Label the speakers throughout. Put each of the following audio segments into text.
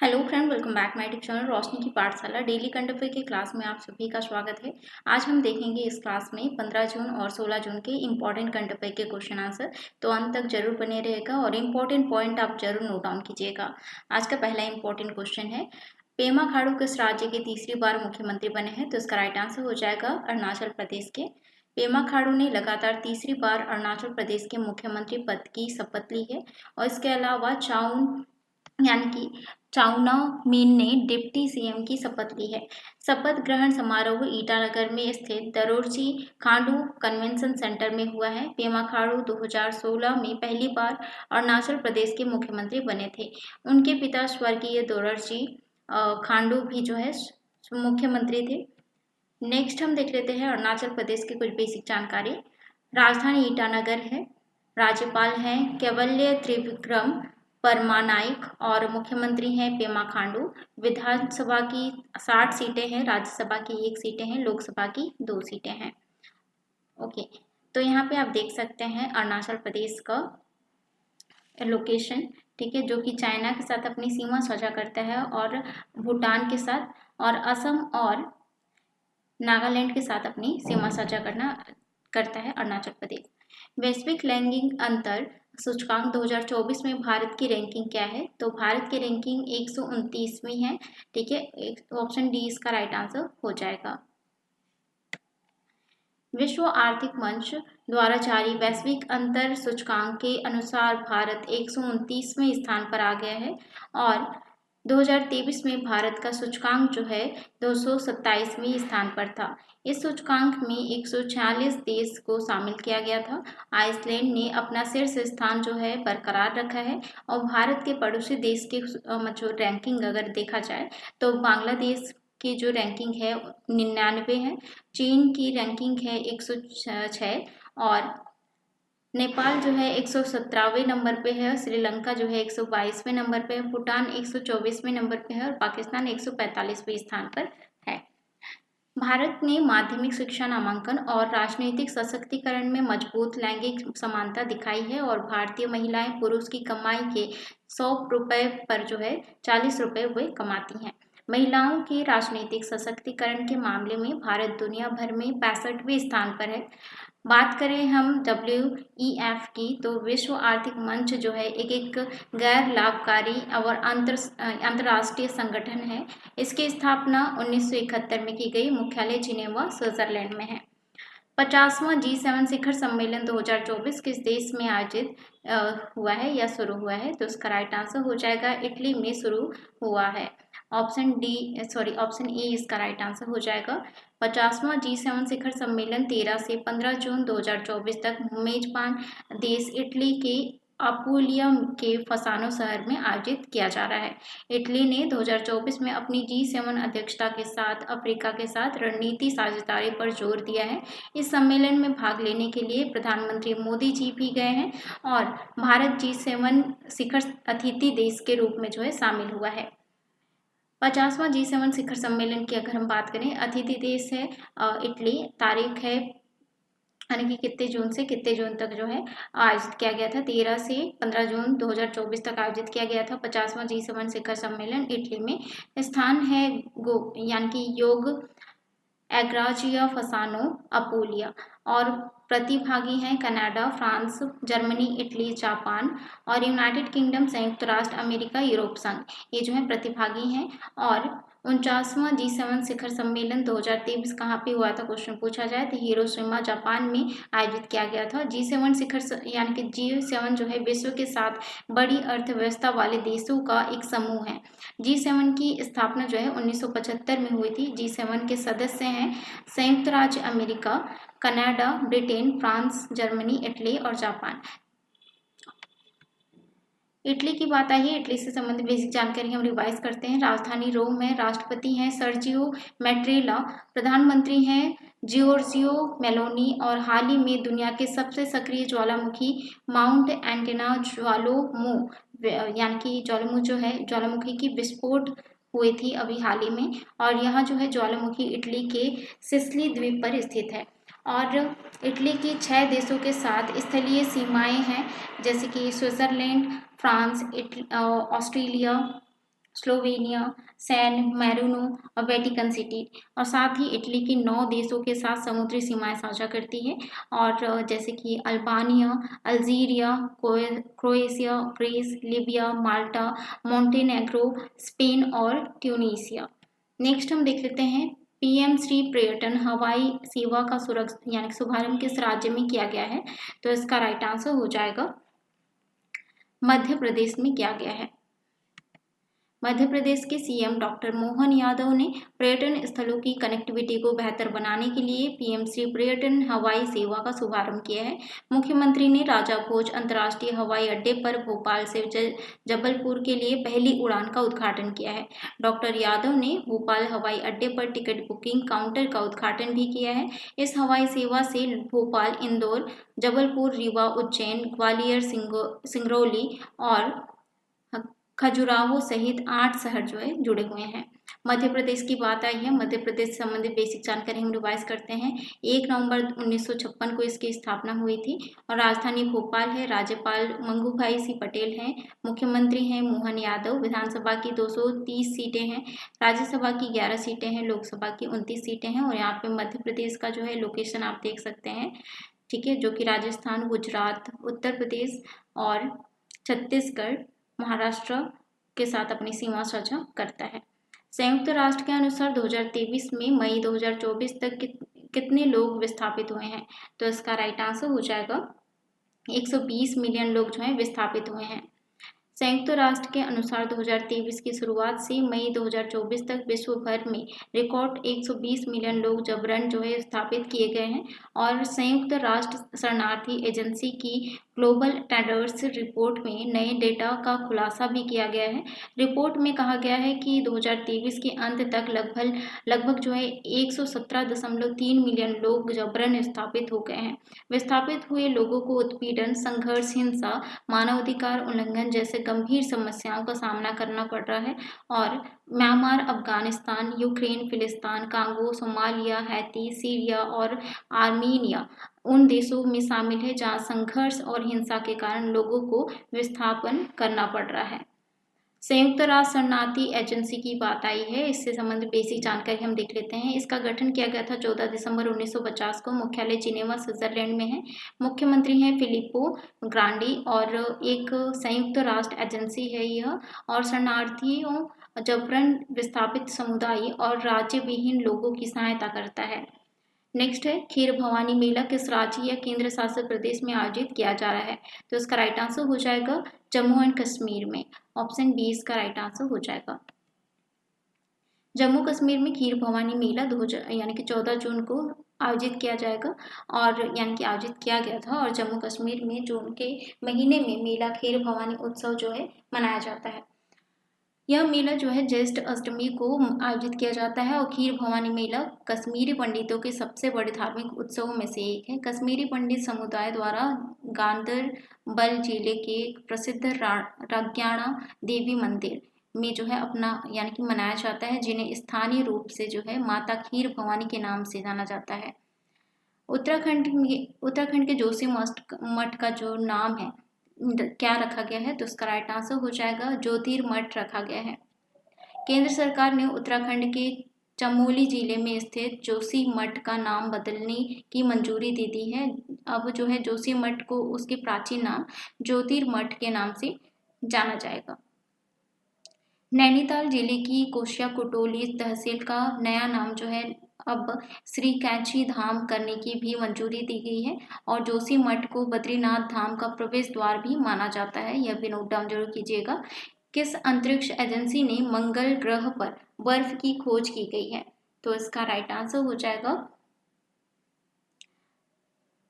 Speaker 1: Hello friend, welcome back my YouTube channel Roshni की पाठशाला। Daily current affair की class में आप सभी का स्वागत है। आज हम देखेंगे इस क्लास में 15 जून और 16 जून के इंपॉर्टेंट करंट अफेयर के क्वेश्चन आंसर। तो अंत तक जरूर बने रहेगा और इम्पोर्टेंट पॉइंट आप जरूर नोट डाउन कीजिएगा। आज का पहला इंपॉर्टेंट क्वेश्चन है, पेमा खांडू किस राज्य के तीसरी बार मुख्यमंत्री बने हैं? तो इसका राइट आंसर हो जाएगा अरुणाचल प्रदेश के। पेमा खांडू ने लगातार तीसरी बार अरुणाचल प्रदेश के मुख्यमंत्री पद की शपथ ली है। और इसके अलावा चाउना मीन ने डिप्टी सीएम की शपथ ली है। शपथ ग्रहण समारोह ईटानगर में स्थित दरोरजी खांडू कन्वेंशन सेंटर में हुआ है। पेमा खांडू 2016 में पहली बार अरुणाचल प्रदेश के मुख्यमंत्री बने थे। उनके पिता स्वर्गीय दोरजी खांडू भी जो है मुख्यमंत्री थे। नेक्स्ट हम देख लेते हैं अरुणाचल प्रदेश की कुछ बेसिक जानकारी। राजधानी ईटानगर है। राज्यपाल हैं कैवल्य त्रिविक्रम परमानाइक और मुख्यमंत्री हैं पेमा खांडू। विधानसभा की 60 सीटें हैं, राज्यसभा की 1 सीटें हैं, लोकसभा की 2 सीटें हैं। ओके, तो यहाँ पे आप देख सकते हैं अरुणाचल प्रदेश का लोकेशन, ठीक है, जो कि चाइना के साथ अपनी सीमा साझा करता है और भूटान के साथ और असम और नागालैंड के साथ अपनी सीमा साझा करता है अरुणाचल प्रदेश। वैश्विक लैंगिक अंतर सूचकांक 2024 में भारत की रैंकिंग क्या है? तो भारत की रैंकिंग 129वीं है, ठीक है। ऑप्शन डी इसका राइट आंसर हो जाएगा। विश्व आर्थिक मंच द्वारा जारी वैश्विक अंतर सूचकांक के अनुसार भारत 129वें स्थान पर आ गया है और 2023 में भारत का सूचकांक जो है 227वें स्थान पर था। इस सूचकांक में 146 देश को शामिल किया गया था। आइसलैंड ने अपना शीर्ष स्थान जो है बरकरार रखा है और भारत के पड़ोसी देश के जो रैंकिंग अगर देखा जाए तो बांग्लादेश की जो रैंकिंग है 99 है, चीन की रैंकिंग है 106 और नेपाल जो है 117वें नंबर पे है, श्रीलंका जो है 122वें नंबर पे है, भूटान 124वें नंबर पे है और पाकिस्तान 145वें स्थान पर है। भारत ने माध्यमिक शिक्षा नामांकन और राजनीतिक सशक्तिकरण में मजबूत लैंगिक समानता दिखाई है और भारतीय महिलाएं पुरुष की कमाई के 100 रुपए पर जो है 40 रुपए वे कमाती हैं। महिलाओं के राजनीतिक सशक्तिकरण के मामले में भारत दुनिया भर में 65वें स्थान पर है। बात करें हम WEF की, तो विश्व आर्थिक मंच जो है एक गैर लाभकारी और अंतर्राष्ट्रीय संगठन है। इसकी स्थापना 1971 में की गई। मुख्यालय जिनेवा स्विट्जरलैंड में है। 50वां G7 शिखर सम्मेलन 2024 किस देश में आयोजित हुआ है या शुरू हुआ है? तो इसका राइट आंसर हो जाएगा इटली में शुरू हुआ है। ऑप्शन ए इसका राइट आंसर हो जाएगा। 50वां G7 शिखर सम्मेलन 13 से 15 जून 2024 तक मेजबान देश इटली के अपुलिया के फसानो शहर में आयोजित किया जा रहा है। इटली ने 2024 में अपनी G7 अध्यक्षता के साथ अफ्रीका के साथ रणनीति साझेदारी पर जोर दिया है। इस सम्मेलन में भाग लेने के लिए प्रधानमंत्री मोदी जी भी गए हैं और भारत G7 शिखर अतिथि देश के रूप में जो है शामिल हुआ है। 50वां G7 शिखर सम्मेलन की अगर हम बात करें, अतिथि देश है इटली। तारीख है यानी कि कितने जून से कितने जून तक जो है आयोजित किया गया था? 13 से 15 जून 2024 तक आयोजित किया गया था 50वां G7 शिखर सम्मेलन इटली में। स्थान है यानी कि योग एग्राजिया फसानो अपोलिया और प्रतिभागी हैं Canada, France, Germany, Italy, Japan और यूनाइटेड किंगडम, संयुक्त राष्ट्र अमेरिका, यूरोप संघ, ये जो है प्रतिभागी हैं। और 49वां G7 शिखर सम्मेलन 2023 कहाँ पे हुआ था? क्वेश्चन पूछा जाए तो हिरोशिमा जापान में आयोजित किया गया था। G7 शिखर यानी कि G7 जो है विश्व के 7 बड़ी अर्थव्यवस्था वाले देशों का एक समूह है। G7 की स्थापना जो है 1975 में हुई थी। G7 के सदस्य हैं संयुक्त राज्य America, Canada, Britain, France, Germany, Italy और जापान। इटली की बात आई है, इटली से संबंधित बेसिक जानकारी हम रिवाइज करते हैं। राजधानी रोम है, राष्ट्रपति हैं सर्जियो मैट्रेला, प्रधानमंत्री हैं जियोर्जियो मेलोनी और हाल ही में दुनिया के सबसे सक्रिय ज्वालामुखी माउंट एंटेना यानी कि ज्वालामुखी जो है ज्वालामुखी की विस्फोट हुई थी अभी हाल ही में और यहाँ जो है ज्वालामुखी इटली के सिसिली द्वीप पर स्थित है और इटली की 6 देशों के साथ स्थलीय सीमाएं हैं, जैसे कि Switzerland, France, Australia, Slovenia, San Marino और वेटिकन सिटी, और साथ ही इटली के 9 देशों के साथ समुद्री सीमाएं साझा करती है। और जैसे कि Albania, Algeria, Croatia, Greece, Libya, Malta, Montenegro, Spain और ट्यूनीसिया। नेक्स्ट हम देख लेते हैं पीएम श्री पर्यटन हवाई सेवा का यानी शुभारंभ किस राज्य में किया गया है? तो इसका राइट आंसर हो जाएगा मध्य प्रदेश में किया गया है। मध्य प्रदेश के सीएम डॉक्टर मोहन यादव ने पर्यटन स्थलों की कनेक्टिविटी को बेहतर बनाने के लिए पीएम श्री पर्यटन हवाई सेवा का शुभारंभ किया है। मुख्यमंत्री ने राजा भोज अंतर्राष्ट्रीय हवाई अड्डे पर भोपाल से जबलपुर के लिए पहली उड़ान का उद्घाटन किया है। डॉक्टर यादव ने भोपाल हवाई अड्डे पर टिकट बुकिंग काउंटर का उद्घाटन भी किया है। इस हवाई सेवा से भोपाल, इंदौर, जबलपुर, रीवा, उज्जैन, ग्वालियर, सिंगरौली और खजुराहो सहित 8 शहर जो है जुड़े हुए हैं। मध्य प्रदेश की बात आई है, मध्य प्रदेश से संबंधित बेसिक जानकारी हम रिवाइज करते हैं। 1 नवंबर 1956 को इसकी स्थापना हुई थी और राजधानी भोपाल है। राज्यपाल मंगू भाई सी पटेल हैं, मुख्यमंत्री हैं मोहन यादव। विधानसभा की 230 सीटें हैं, राज्यसभा की 11 सीटें हैं, लोकसभा की 29 सीटें हैं। और यहाँ पे मध्य प्रदेश का जो है लोकेशन आप देख सकते हैं, ठीक है, जो कि राजस्थान, गुजरात, उत्तर प्रदेश और छत्तीसगढ़, महाराष्ट्र के साथ अपनी सीमा साझा करता है। संयुक्त राष्ट्र के अनुसार 2023 में मई 2024 तक कितने लोग विस्थापित हुए हैं? तो इसका राइट आंसर हो जाएगा 120 मिलियन लोग जो हैं विस्थापित हुए हैं। संयुक्त राष्ट्र के अनुसार 2023 की शुरुआत से मई 2024 तक विश्व भर में रिकॉर्ड 120 मिलियन लोग जबरन जो है स्थापित किए गए हैं। और संयुक्त राष्ट्र शरणार्थी एजेंसी की ग्लोबल ट्रेंड्स रिपोर्ट में नए डेटा का खुलासा भी किया गया है। रिपोर्ट में कहा गया है कि 2023 के अंत तक लगभग जो है 117.3 मिलियन लोग जबरन विस्थापित हो गए हैं। विस्थापित हुए लोगों को उत्पीड़न, संघर्ष, हिंसा, मानवाधिकार उल्लंघन जैसे गंभीर समस्याओं का सामना करना पड़ रहा है। और म्यांमार, अफगानिस्तान, यूक्रेन, फिलिस्तीन, कांगो, सोमालिया, हैती, सीरिया और आर्मीनिया उन देशों में शामिल है जहां संघर्ष और हिंसा के कारण लोगों को विस्थापन करना पड़ रहा है। संयुक्त राष्ट्र शरणार्थी एजेंसी की बात आई है, इससे संबंधित बेसिक जानकारी हम देख लेते हैं। इसका गठन किया गया था 14 दिसंबर 1950 को। मुख्यालय जिनेवा, स्विट्जरलैंड में है। मुख्यमंत्री हैं फिलिपो ग्रांडी और एक संयुक्त राष्ट्र एजेंसी है यह, और शरणार्थियों, जबरन विस्थापित समुदाय और राज्य विहीन लोगों की सहायता करता है। नेक्स्ट है खीर भवानी मेला किस राज्य या केंद्र शासित प्रदेश में आयोजित किया जा रहा है? तो इसका राइट आंसर हो जाएगा जम्मू एंड कश्मीर में। ऑप्शन बी इसका राइट आंसर हो जाएगा। जम्मू कश्मीर में खीर भवानी मेला 14 जून को आयोजित किया जाएगा, और आयोजित किया गया था। और जम्मू कश्मीर में जून के महीने में मेला खीर भवानी उत्सव जो है मनाया जाता है। यह मेला जो है ज्येष्ठ अष्टमी को आयोजित किया जाता है। और खीर भवानी मेला कश्मीरी पंडितों के सबसे बड़े धार्मिक उत्सवों में से एक है। कश्मीरी पंडित समुदाय द्वारा गांदरबल जिले के प्रसिद्ध राग्याणा देवी मंदिर में जो है अपना मनाया जाता है, जिन्हें स्थानीय रूप से जो है माता खीर भवानी के नाम से जाना जाता है। उत्तराखंड के जोशी मठ का जो नाम है क्या रखा गया है? तो उसका राइट आंसर हो जाएगा ज्योतिर्मठ रखा गया है। केंद्र सरकार ने उत्तराखंड के चमोली जिले में स्थित जोशी मठ का नाम बदलने की मंजूरी दे दी है। अब जो है जोशी मठ को उसके प्राचीन नाम ज्योतिर्मठ के नाम से जाना जाएगा। नैनीताल जिले की कोशिया कोटोली तहसील का नया नाम जो है अब श्री कैंची धाम करने की भी मंजूरी दी गई है। और जोशी मठ को बद्रीनाथ धाम का प्रवेश द्वार भी माना जाता है, यह भी नोट डाउन जरूर कीजिएगा। किस अंतरिक्ष एजेंसी ने मंगल ग्रह पर बर्फ की खोज की गई है? तो इसका राइट आंसर हो जाएगा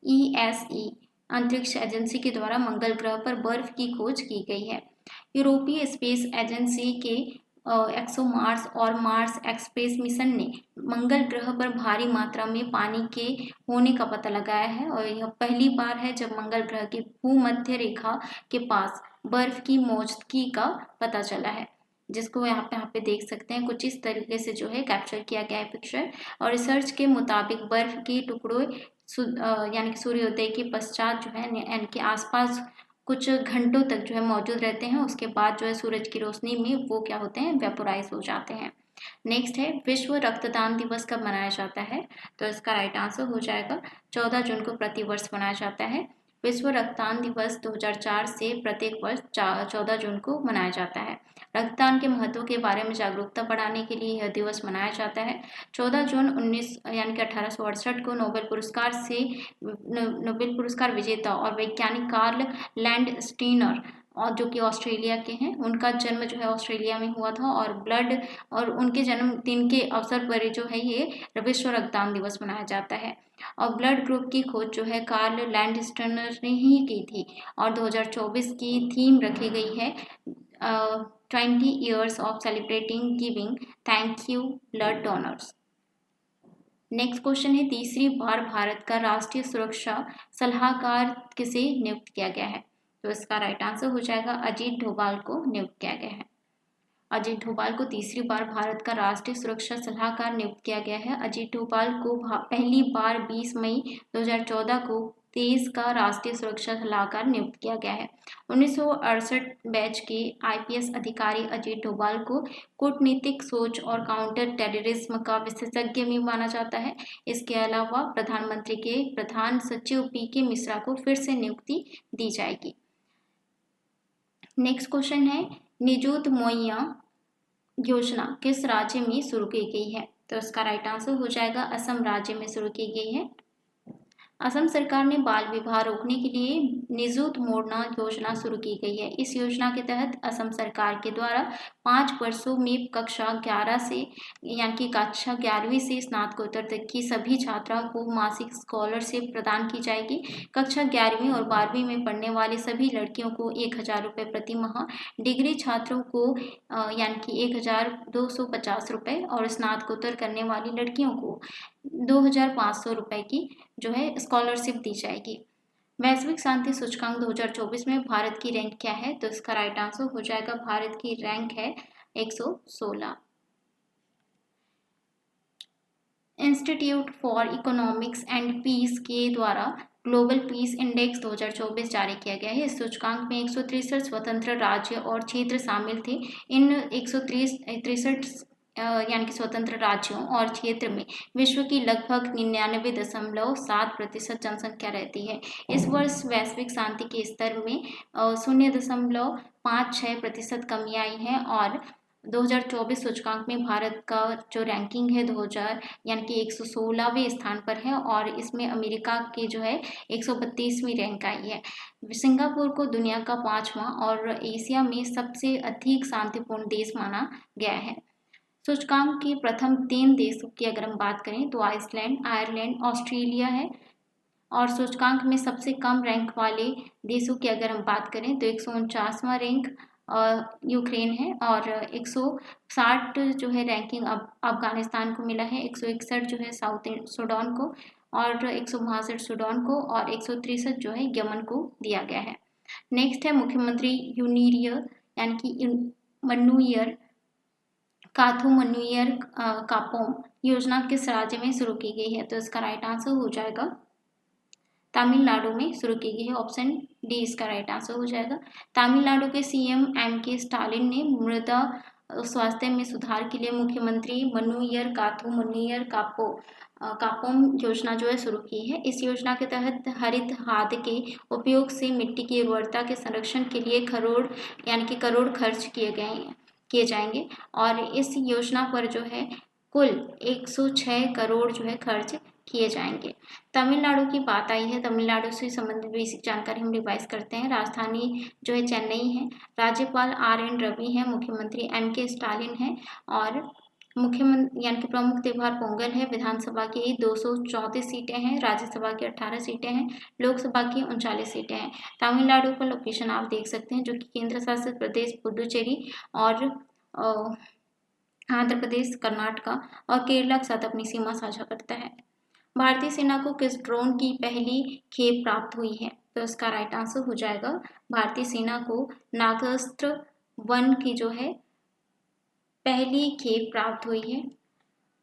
Speaker 1: ESA अंतरिक्ष एजेंसी के द्वारा मंगल ग्रह पर बर्फ की खोज की गई है। यूरोपीय स्पेस एजेंसी के एक्सोमार्स और मार्स एक्सप्रेस मिशन ने मंगल ग्रह पर भारी मात्रा में पानी के होने का पता लगाया है। और यह पहली बार है जब मंगल ग्रह की भूमध्य रेखा के पास बर्फ की मौजूदगी का पता चला है, जिसको यहाँ पे देख सकते हैं। कुछ इस तरीके से जो है कैप्चर किया गया है पिक्चर। और रिसर्च के मुताबिक बर्फ के टुकड़ों सूर्योदय के पश्चात जो है के आसपास कुछ घंटों तक जो है मौजूद रहते हैं, उसके बाद जो है सूरज की रोशनी में वो क्या होते हैं, वेपोराइज हो जाते हैं। नेक्स्ट है विश्व रक्तदान दिवस कब मनाया जाता है? तो इसका राइट आंसर हो जाएगा 14 जून को प्रतिवर्ष मनाया जाता है। विश्व रक्तदान दिवस 2004 से प्रत्येक वर्ष 14 जून को मनाया जाता है। रक्तदान के महत्व के बारे में जागरूकता बढ़ाने के लिए यह दिवस मनाया जाता है। 14 जून 1868 को नोबेल पुरस्कार विजेता और वैज्ञानिक कार्ल लैंडस्टीनर और जो कि ऑस्ट्रेलिया के हैं, उनका जन्म जो है ऑस्ट्रेलिया में हुआ था और उनके जन्मदिन के अवसर पर जो है ये विश्व रक्तदान दिवस मनाया जाता है। और ब्लड ग्रुप की खोज जो है कार्ल लैंडस्टनर ने ही की थी और 2024 की थीम रखी गई है 20 years of celebrating giving thank you blood donors। Next question है तीसरी बार भारत का राष्ट्रीय सुरक्षा सलाहकार किसे नियुक्त किया गया है? तो इसका राइट आंसर हो जाएगा अजीत डोभाल को नियुक्त किया गया है। अजीत डोभाल को तीसरी बार भारत का राष्ट्रीय सुरक्षा सलाहकार नियुक्त किया गया है। अजीत डोभाल को पहली बार 20 मई 2014 को देश का राष्ट्रीय सुरक्षा सलाहकार नियुक्त किया गया है। 1968 बैच के आईपीएस अधिकारी अजीत डोभाल को कूटनीतिक सोच और काउंटर टेररिज्म का विशेषज्ञ भी माना जाता है। इसके अलावा प्रधानमंत्री के प्रधान सचिव पीके मिश्रा को फिर से नियुक्ति दी जाएगी। नेक्स्ट क्वेश्चन है निजुत मोइया योजना किस राज्य में शुरू की गई है? तो इसका राइट आंसर हो जाएगा असम राज्य में शुरू की गई है। असम सरकार ने बाल विवाह रोकने के लिए निजुत मोड़ना योजना शुरू की गई है। इस योजना के तहत असम सरकार के द्वारा 5 वर्षों में कक्षा 11 से यानी कि कक्षा 11वीं से स्नातकोत्तर तक की सभी छात्राओं को मासिक स्कॉलरशिप प्रदान की जाएगी। कक्षा 11वीं और 12वीं में पढ़ने वाली सभी लड़कियों को 1000 रुपये प्रति माह, डिग्री छात्रों को यानी कि 1250 रुपये और स्नातकोत्तर करने वाली लड़कियों को 2500 रुपये की जो है स्कॉलरशिप दी जाएगी। वैश्विक शांति सूचकांक 2024 में भारत की रैंक क्या है? तो इसका राइट आंसर हो जाएगा भारत की रैंक है 116। Institute for economics and peace के द्वारा ग्लोबल पीस इंडेक्स 2024 जारी किया गया है। इस सूचकांक में 163 स्वतंत्र राज्य और क्षेत्र शामिल थे। इन 163 यानी कि स्वतंत्र राज्यों और क्षेत्र में विश्व की लगभग 99.7% जनसंख्या रहती है। इस वर्ष वैश्विक शांति के स्तर में 0.56% कमी आई है और 2024 सूचकांक में भारत का जो रैंकिंग है 2000 यानी कि 116वें स्थान पर है और इसमें अमेरिका की जो है 132वीं रैंक आई है। सिंगापुर को दुनिया का 5वां और एशिया में सबसे अधिक शांतिपूर्ण देश माना गया है। सूचकांक के प्रथम 3 देशों की अगर हम बात करें तो आइसलैंड, आयरलैंड, ऑस्ट्रेलिया है और सूचकांक में सबसे कम रैंक वाले देशों की अगर हम बात करें तो 149वां रैंक यूक्रेन है और 160 जो है रैंकिंग अफगानिस्तान को मिला है, 161 जो है साउथ सूडान को और 162 सूडान को और 163 जो है यमन को दिया गया है। नेक्स्ट है मुख्यमंत्री यूनिरियर यानी कि मन्नुयर काथू मन्नुयर कापोम योजना किस राज्य में शुरू की गई है? तो इसका राइट आंसर हो जाएगा तमिलनाडु में शुरू की गई है। ऑप्शन डी इसका राइट आंसर हो जाएगा। तमिलनाडु के सीएम एम.के. स्टालिन ने मृदा स्वास्थ्य में सुधार के लिए मुख्यमंत्री मन्नुयर काथू मन्नुयर कापोम योजना जो है शुरू की है। इस योजना के तहत हरित खाद के उपयोग से मिट्टी की उर्वरता के संरक्षण के लिए करोड़ खर्च किए जाएंगे और इस योजना पर जो है कुल 106 करोड़ जो है खर्च किए जाएंगे। तमिलनाडु की बात आई है, तमिलनाडु से संबंधित बेसिक जानकारी हम रिवाइज करते हैं। राजधानी जो है चेन्नई है, राज्यपाल आर.एन. रवि है, मुख्यमंत्री एम.के. स्टालिन है और मुख्यमंत्री यानी कि प्रमुख त्योहार पोंगल है। विधानसभा की 234 सीटें हैं, राज्यसभा की 18 सीटें हैं, लोकसभा की 39 सीटें हैं। तमिलनाडु का लोकेशन आप देख सकते हैं जो कि केंद्र शासित प्रदेश पुडुचेरी और आंध्र प्रदेश, कर्नाटका और केरला के साथ अपनी सीमा साझा करता है। भारतीय सेना को किस ड्रोन की पहली खेप प्राप्त हुई है? तो इसका राइट आंसर हो जाएगा भारतीय सेना को नागास्त्र 1 की जो है पहली खेप प्राप्त हुई है।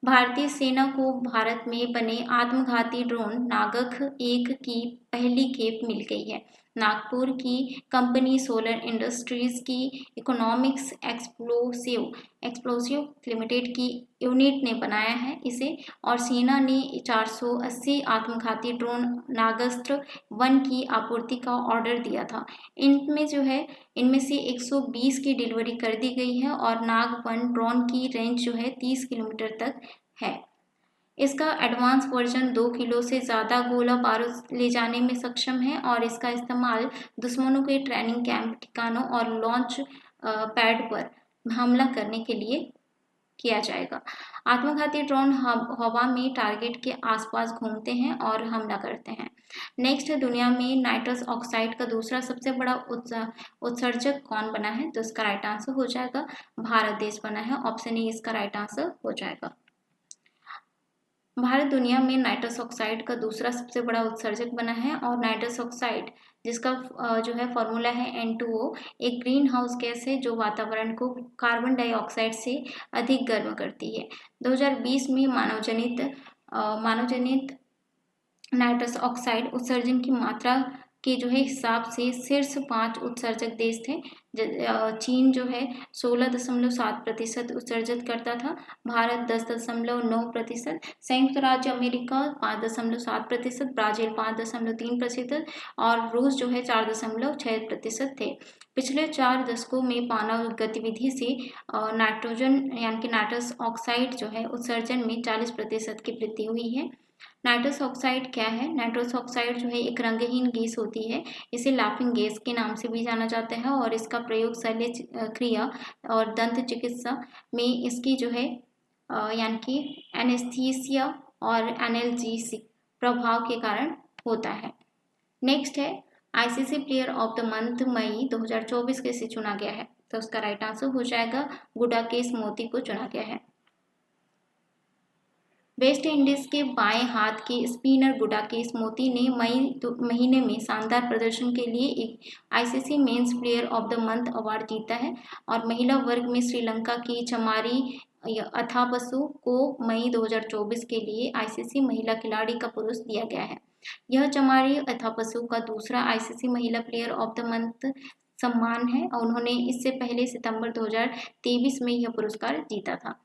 Speaker 1: भारतीय सेना को भारत में बने आत्मघाती ड्रोन नागक 1 की पहली खेप मिल गई है। नागपुर की कंपनी सोलर इंडस्ट्रीज की इकोनॉमिक्स एक्सप्लोसिव लिमिटेड की यूनिट ने बनाया है इसे, और सेना ने 480 आत्मघाती ड्रोन नागास्त्र 1 की आपूर्ति का ऑर्डर दिया था। इनमें से 120 की डिलीवरी कर दी गई है और नाग 1 ड्रोन की रेंज 30 किलोमीटर तक है। इसका एडवांस वर्जन 2 किलो से ज़्यादा गोला बारूद ले जाने में सक्षम है और इसका इस्तेमाल दुश्मनों के ट्रेनिंग कैंप, ठिकानों और लॉन्च पैड पर हमला करने के लिए किया जाएगा। आत्मघाती ड्रोन हवा में टारगेट के आसपास घूमते हैं और हमला करते हैं। नेक्स्ट है, दुनिया में नाइट्रस ऑक्साइड का दूसरा सबसे बड़ा उत्सर्जक कौन बना है? तो इसका राइट आंसर हो जाएगा भारत देश बना है। ऑप्शन ए इसका राइट आंसर हो जाएगा। भारत दुनिया में नाइट्रस ऑक्साइड का दूसरा सबसे बड़ा उत्सर्जक बना है और नाइट्रस ऑक्साइड जिसका फॉर्मूला है N2O, एक ग्रीन हाउस गैस है जो वातावरण को कार्बन डाइऑक्साइड से अधिक गर्म करती है। 2020 में मानवजनित नाइट्रस ऑक्साइड उत्सर्जन की मात्रा के हिसाब से शीर्ष 5 उत्सर्जक देश थे। चीन 16.7% उत्सर्जित करता था, भारत 10.9%, संयुक्त राज्य अमेरिका 5.7%, ब्राजील 5.3% और रूस 4.6% थे। पिछले 4 दशकों में मानव गतिविधि से नाइट्रोजन यानी कि नाइट्रस ऑक्साइड उत्सर्जन में 40% की वृद्धि हुई है। नाइट्रस ऑक्साइड क्या है? नाइट्रस ऑक्साइड एक रंगहीन गैस होती है। इसे लाफिंग गैस के नाम से भी जाना जाता है और इसका प्रयोग शल्य क्रिया और दंत चिकित्सा में इसकी यानी कि एनेस्थीसिया और एनाल्जेसिक प्रभाव के कारण होता है। नेक्स्ट है, ICC player of the month May 2024 कैसे चुना गया है? तो उसका राइट आंसर हो जाएगा गुडाकेश मोती को चुना गया है। वेस्ट इंडीज के बाएं हाथ के स्पिनर गुडाकेश मोती ने मई महीने में शानदार प्रदर्शन के लिए एक ICC men's player of the month award जीता है और महिला वर्ग में श्रीलंका की चमारी अथापसु को मई 2024 के लिए आईसीसी महिला खिलाड़ी का पुरस्कार दिया गया है। यह चमारी अथापसु का दूसरा आईसीसी महिला प्लेयर ऑफ द मंथ सम्मान है और उन्होंने इससे पहले सितंबर 2023 में यह पुरस्कार जीता था।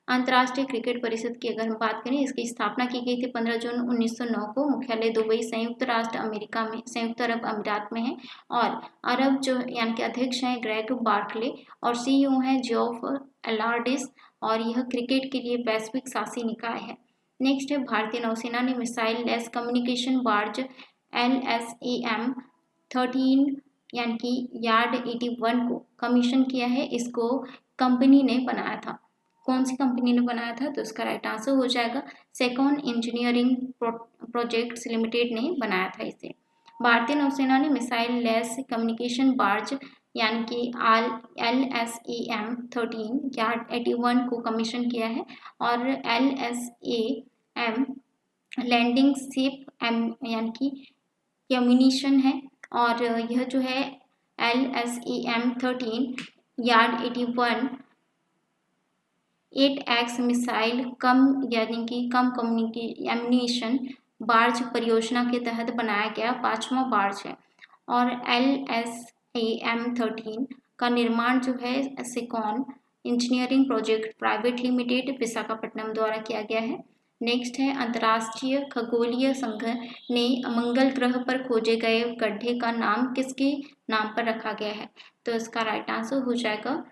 Speaker 1: अंतर्राष्ट्रीय क्रिकेट परिषद की अगर हम बात करें, इसकी स्थापना की गई थी 15 जून 1909 को। मुख्यालय दुबई संयुक्त अरब अमीरात में है और अरब यानी कि अध्यक्ष हैं ग्रेग बार्कले और सीईओ हैं जियोफ एलार्डिस और यह क्रिकेट के लिए वैश्विक शासी निकाय है। नेक्स्ट है, भारतीय नौसेना ने missile less communication barge LSAM 13 यानी कि यार्ड 81 को कमीशन किया है। इसको कंपनी ने बनाया था। कौन सी कंपनी ने बनाया था? तो इसका राइट आंसर हो जाएगा सेकॉन इंजीनियरिंग प्रोजेक्ट्स लिमिटेड ने बनाया था इसे। भारतीय नौसेना ने मिसाइल लेस कम्युनिकेशन बार्ज यानी कि LSAM 13 यार्ड 81 को कमीशन किया है और LSAM लैंडिंग शिप यानी कि कम्युनिशन है और यह LSAM 13 यार्ड 81 8X मिसाइल कम कम्युनिकेशन बार्ज परियोजना के तहत बनाया गया 5वां बार्ज है और LSAM 13 का निर्माण Secon engineering project private limited Visakhapatnam द्वारा किया गया है। नेक्स्ट है, अंतर्राष्ट्रीय खगोलीय संघ ने मंगल ग्रह पर खोजे गए गड्ढे का नाम किसके नाम पर रखा गया है? तो इसका राइट आंसर हो जाएगा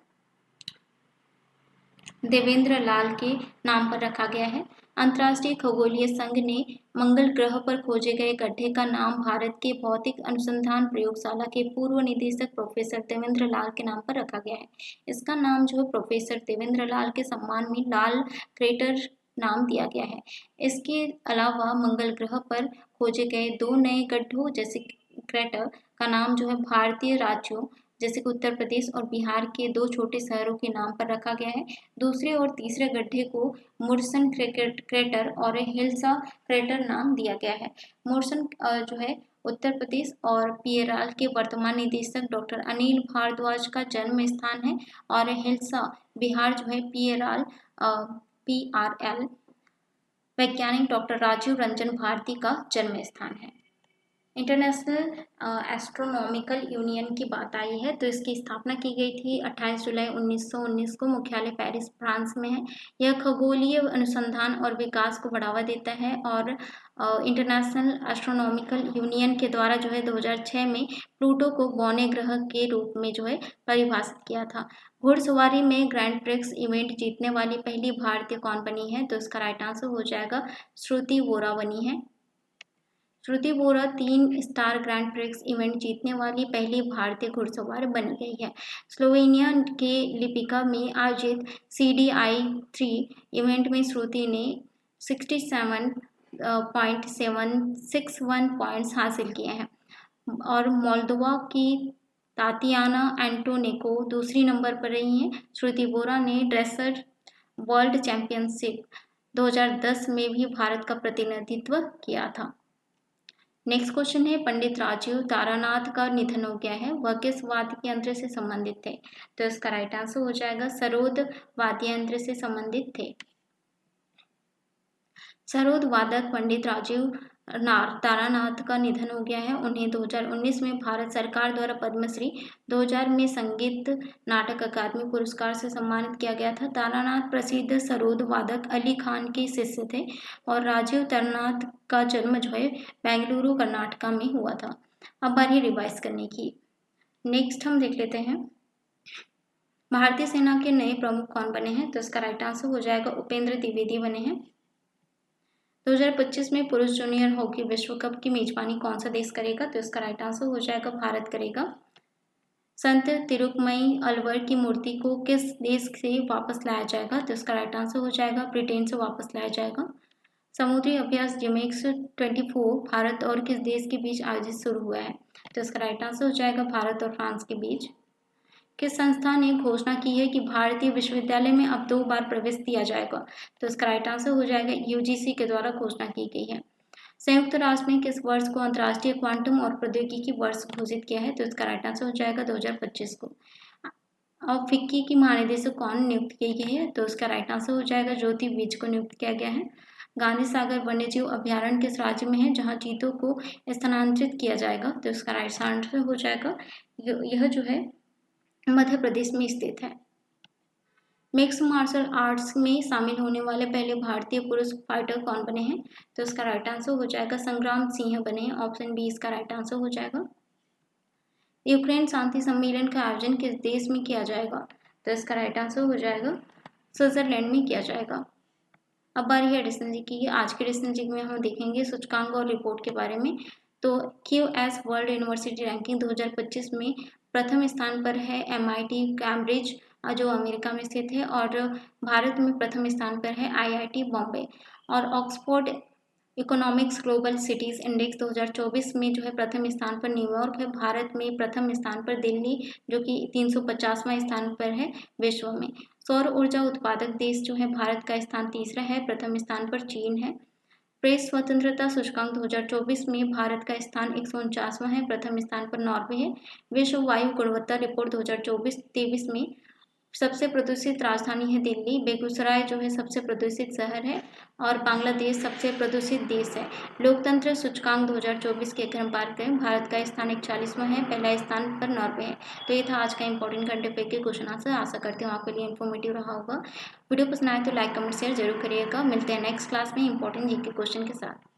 Speaker 1: देवेंद्र लाल के नाम पर रखा गया है। अंतर्राष्ट्रीय खगोलीय संघ ने मंगल ग्रह पर खोजे गए गड्ढे का नाम भारत के भौतिक अनुसंधान प्रयोगशाला के पूर्व निदेशक प्रोफेसर देवेंद्र लाल के नाम पर रखा गया है। इसका नाम प्रोफेसर देवेंद्र लाल के सम्मान में लाल क्रेटर नाम दिया गया है। इसके अलावा मंगल ग्रह पर खोजे गए 2 नए गड्ढों जैसे क्रेटर का नाम भारतीय राज्यों जैसे कि उत्तर प्रदेश और बिहार के 2 छोटे शहरों के नाम पर रखा गया है। दूसरे और तीसरे गड्ढे को मुर्सन क्रेटर और हिल्सा क्रेटर नाम दिया गया है। मुर्सन उत्तर प्रदेश और पीएरएल के वर्तमान निदेशक डॉक्टर अनिल भारद्वाज का जन्म स्थान है और हिल्सा बिहार PRL वैज्ञानिक डॉक्टर राजीव रंजन भारती का जन्म स्थान है। इंटरनेशनल एस्ट्रोनॉमिकल यूनियन की बात आई है तो इसकी स्थापना की गई थी 28 जुलाई 1919 को। मुख्यालय पेरिस फ्रांस में है। यह खगोलीय अनुसंधान और विकास को बढ़ावा देता है और इंटरनेशनल एस्ट्रोनॉमिकल यूनियन के द्वारा जो है 2006 में प्लूटो को बौने ग्रह के रूप में जो है परिभाषित किया था। घुड़सवारी में ग्रैंड प्रिक्स इवेंट जीतने वाली पहली भारतीय कौन बनी है? तो इसका राइट आंसर हो जाएगा श्रुति बोरा बनी है। श्रुति बोरा 3 स्टार ग्रैंड प्रिक्स इवेंट जीतने वाली पहली भारतीय घुड़सवार बनी गई है। स्लोवेनिया के लिपिका में आयोजित CDI-3 इवेंट में श्रुति ने 67.761 पॉइंट्स हासिल किए हैं और मोल्दोवा की तातियाना एंटोनेको दूसरी नंबर पर रही हैं। श्रुति बोरा ने ड्रेसर वर्ल्ड चैंपियनशिप 2010 में भी भारत का प्रतिनिधित्व किया था। नेक्स्ट क्वेश्चन है, पंडित राजीव तारानाथ का निधन हो गया है, वह किस वाद्य यंत्र से संबंधित थे? तो इसका राइट आंसर हो जाएगा सरोद वाद्य यंत्र से संबंधित थे। सरोद वादक पंडित राजीव तारानाथ का निधन हो गया है। उन्हें 2019 में भारत सरकार द्वारा पद्मश्री, 2000 में संगीत नाटक अकादमी पुरस्कार से सम्मानित किया गया था। तारानाथ प्रसिद्ध सरोद वादक अली खान के शिष्य थे और राजीव तारानाथ का जन्म जो है बेंगलुरु कर्नाटका में हुआ था। अब बारी रिवाइज करने की। नेक्स्ट हम देख लेते हैं भारतीय सेना के नए प्रमुख कौन बने हैं? तो इसका राइट आंसर हो जाएगा उपेंद्र द्विवेदी बने हैं। 2025 में पुरुष जूनियर हॉकी विश्व कप की मेजबानी कौन सा देश करेगा? तो इसका राइट आंसर हो जाएगा भारत करेगा। संत तिरुकमई अलवर की मूर्ति को किस देश से वापस लाया जाएगा? तो इसका राइट आंसर हो जाएगा ब्रिटेन से वापस लाया जाएगा। समुद्री अभ्यास जिमेक्स 24 भारत और किस देश के बीच आयोजित शुरू हुआ है? तो इसका राइट आंसर हो जाएगा भारत और फ्रांस के बीच। किस संस्था ने घोषणा की है कि भारतीय विश्वविद्यालय में अब 2 बार प्रवेश दिया जाएगा? तो इसका राइट आंसर हो जाएगा UGC के द्वारा घोषणा की गई है। संयुक्त राष्ट्र ने किस वर्ष को अंतर्राष्ट्रीय क्वांटम और प्रौद्योगिकी वर्ष घोषित किया है? तो इसका राइट आंसर हो जाएगा 2025 को। अब फिक्की की महानिदेशक कौन नियुक्त की गई है? तो इसका राइट आंसर हो जाएगा ज्योति विज को नियुक्त किया गया है। गांधी सागर वन्यजीव अभ्यारण्य किस राज्य में है जहां चीतों को स्थानांतरित किया जाएगा? तो इसका राइट आंसर हो जाएगा यह जो है मध्य प्रदेश में स्थित है। मिक्स मार्शल आर्ट्स में शामिल होने वाले पहले भारतीय पुरुष फाइटर कौन बने हैं? तो इसका राइट आंसर हो जाएगा संग्राम सिंह बने हैं। ऑप्शन बी इसका राइट आंसर हो जाएगा। यूक्रेन शांति सम्मेलन का आयोजन किस देश में किया जाएगा? तो इसका राइट आंसर हो जाएगा स्विट्जरलैंड में किया जाएगा। अब बारी है एडिशनल जी की। आज के एडिशनल जी में हम देखेंगे सूचकांक और रिपोर्ट के बारे में। तो QS वर्ल्ड यूनिवर्सिटी रैंकिंग 2025 में प्रथम स्थान पर है MIT कैम्ब्रिज जो अमेरिका में स्थित है और भारत में प्रथम स्थान पर है IIT बॉम्बे। और Oxford economics global cities index 2024 में जो है प्रथम स्थान पर न्यूयॉर्क है। भारत में प्रथम स्थान पर दिल्ली जो कि 350वां स्थान पर है विश्व में। सौर ऊर्जा उत्पादक देश जो है भारत का स्थान तीसरा है, प्रथम स्थान पर चीन है। प्रेस स्वतंत्रता सूचकांक 2024 में भारत का स्थान 149वां है, प्रथम स्थान पर नॉर्वे है। विश्व वायु गुणवत्ता रिपोर्ट 2024-23 में सबसे प्रदूषित राजधानी है दिल्ली, बेगूसराय जो है सबसे प्रदूषित शहर है और बांग्लादेश सबसे प्रदूषित देश है। लोकतंत्र सूचकांक 2024 के अगर हम बात करें भारत का स्थान 41वां है, पहला स्थान पर नॉर्वे है। तो ये था आज का इंपॉर्टेंट करंट अफेयर के क्वेश्चन आंसर। आशा करती हूँ आपके लिए इन्फॉर्मेटिव रहा होगा। वीडियो पसंद आए तो लाइक कमेंट शेयर जरूर करिएगा। मिलते हैं नेक्स्ट क्लास में इंपॉर्टेंट जीके क्वेश्चन के साथ।